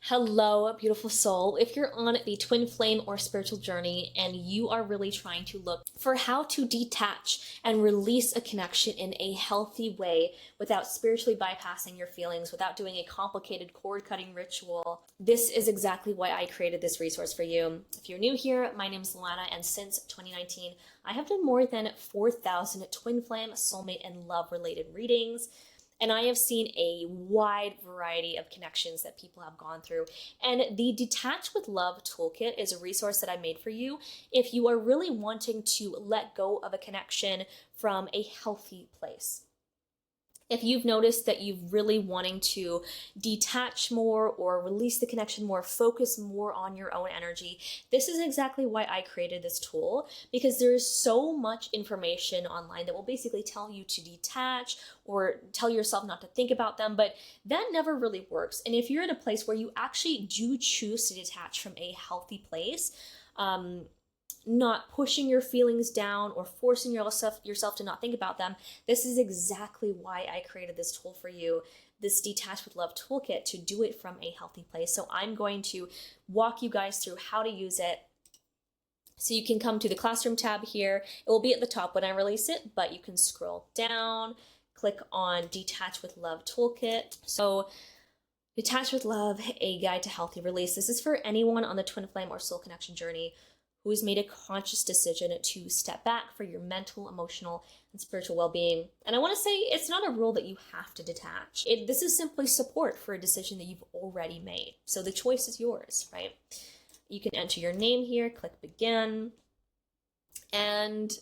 Hello, beautiful soul. If you're on the twin flame or spiritual journey and you are really trying to look for how to detach and release a connection in a healthy way without spiritually bypassing your feelings, without doing a complicated cord cutting ritual, this is exactly why I created this resource for you. If you're new here, my name is Luana, and since 2019, I have done more than 4,000 twin flame, soulmate, and love related readings. And I have seen a wide variety of connections that people have gone through. And the Detach With Love toolkit is a resource that I made for you if you are really wanting to let go of a connection from a healthy place. If you've noticed that you've really wanting to detach more or release the connection more, focus more on your own energy, this is exactly why I created this tool, because there is so much information online that will basically tell you to detach or tell yourself not to think about them, but that never really works. And if you're at a place where you actually do choose to detach from a healthy place, not pushing your feelings down or forcing yourself to not think about them, this is exactly why I created this tool for you, this Detach With Love toolkit, to do it from a healthy place. So I'm going to walk you guys through how to use it. So you can come to the classroom tab here. It will be at the top when I release it, but you can scroll down, click on Detach With Love toolkit. So Detach With Love, a guide to healthy release. This is for anyone on the twin flame or soul connection journey who has made a conscious decision to step back for your mental, emotional, and spiritual well-being. And I want to say it's not a rule that you have to detach. This is simply support for a decision that you've already made. So the choice is yours, right? You can enter your name here, click begin, and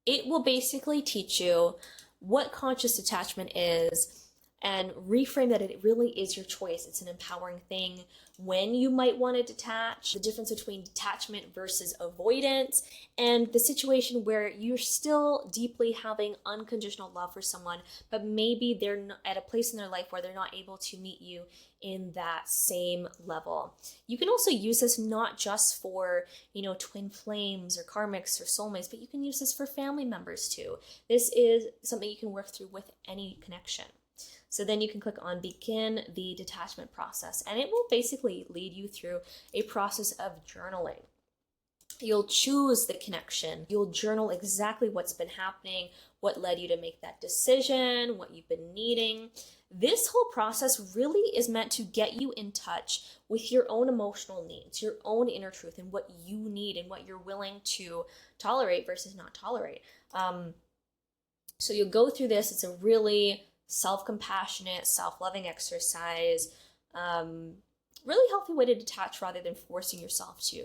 it will basically teach you what conscious detachment is and reframe that it really is your choice. It's an empowering thing. When you might want to detach, the difference between detachment versus avoidance, and the situation where you're still deeply having unconditional love for someone, but maybe they're at a place in their life where they're not able to meet you in that same level. You can also use this not just for, twin flames or karmics or soulmates, but you can use this for family members too. This is something you can work through with any connection. So then you can click on begin the detachment process, and it will basically lead you through a process of journaling. You'll choose the connection. You'll journal exactly what's been happening, what led you to make that decision, what you've been needing. This whole process really is meant to get you in touch with your own emotional needs, your own inner truth, and what you need and what you're willing to tolerate versus not tolerate. So you'll go through this. It's a really self-compassionate, self-loving exercise, really healthy way to detach rather than forcing yourself to.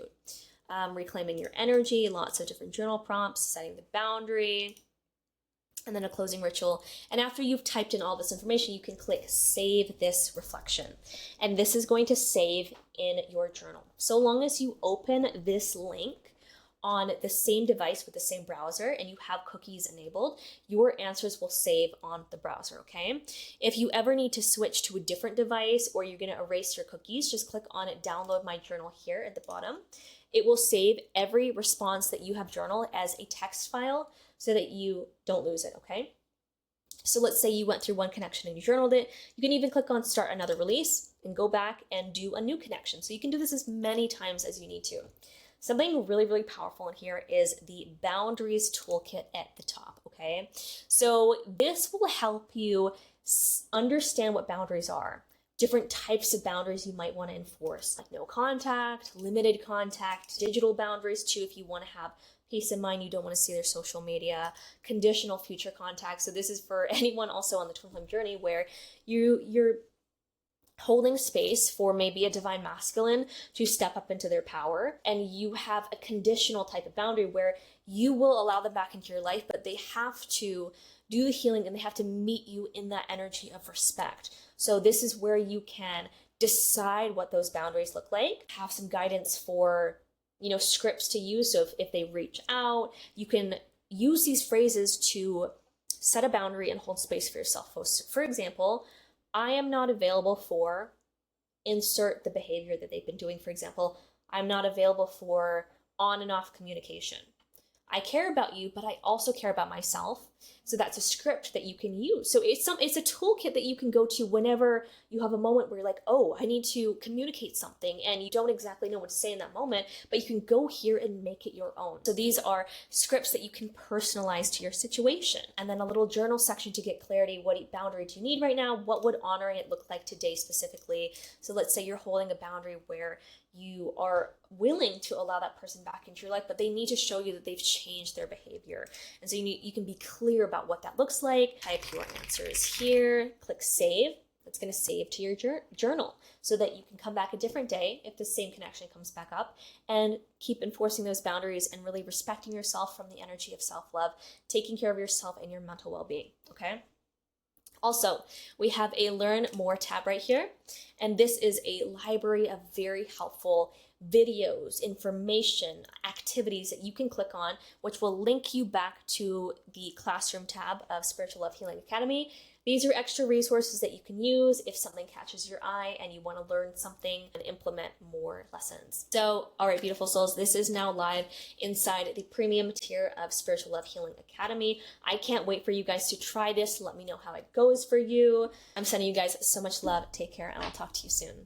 Reclaiming your energy, lots of different journal prompts, setting the boundary, and then a closing ritual. And after you've typed in all this information, you can click save this reflection. And this is going to save in your journal. So long as you open this link on the same device with the same browser and you have cookies enabled, your answers will save on the browser, okay? If you ever need to switch to a different device or you're gonna erase your cookies, just click on it, download my journal here at the bottom. It will save every response that you have journaled as a text file so that you don't lose it, okay? So let's say you went through one connection and you journaled it. You can even click on start another release and go back and do a new connection. So you can do this as many times as you need to. Something really, really powerful in here is the boundaries toolkit at the top, okay? So this will help you understand what boundaries are, different types of boundaries you might want to enforce, like no contact, limited contact, digital boundaries too, if you want to have peace of mind, you don't want to see their social media, conditional future contacts. So this is for anyone also on the twin flame journey where you're holding space for maybe a divine masculine to step up into their power, and you have a conditional type of boundary where you will allow them back into your life, but they have to do the healing and they have to meet you in that energy of respect. So this is where you can decide what those boundaries look like, have some guidance for, scripts to use. So if they reach out, you can use these phrases to set a boundary and hold space for yourself. For example, I am not available for, insert the behavior that they've been doing. For example, I'm not available for on and off communication. I care about you, but I also care about myself. So that's a script that you can use. So it's a toolkit that you can go to whenever you have a moment where you're like, oh, I need to communicate something and you don't exactly know what to say in that moment, but you can go here and make it your own. So these are scripts that you can personalize to your situation. And then a little journal section to get clarity. What boundary do you need right now? What would honoring it look like today specifically? So let's say you're holding a boundary where you are willing to allow that person back into your life, but they need to show you that they've changed their behavior. And so you can be clear about what that looks like. Type your answers here, click save. It's going to save to your journal so that you can come back a different day if the same connection comes back up, and keep enforcing those boundaries and really respecting yourself from the energy of self-love, taking care of yourself and your mental well-being, okay? Also, we have a Learn More tab right here, and this is a library of very helpful videos, information, activities that you can click on, which will link you back to the classroom tab of Spiritual Love Healing Academy. These are extra resources that you can use if something catches your eye and you want to learn something and implement more lessons. So, all right, beautiful souls, this is now live inside the premium tier of Spiritual Love Healing Academy. I can't wait for you guys to try this. Let me know how it goes for you. I'm sending you guys so much love. Take care, and I'll talk to you soon.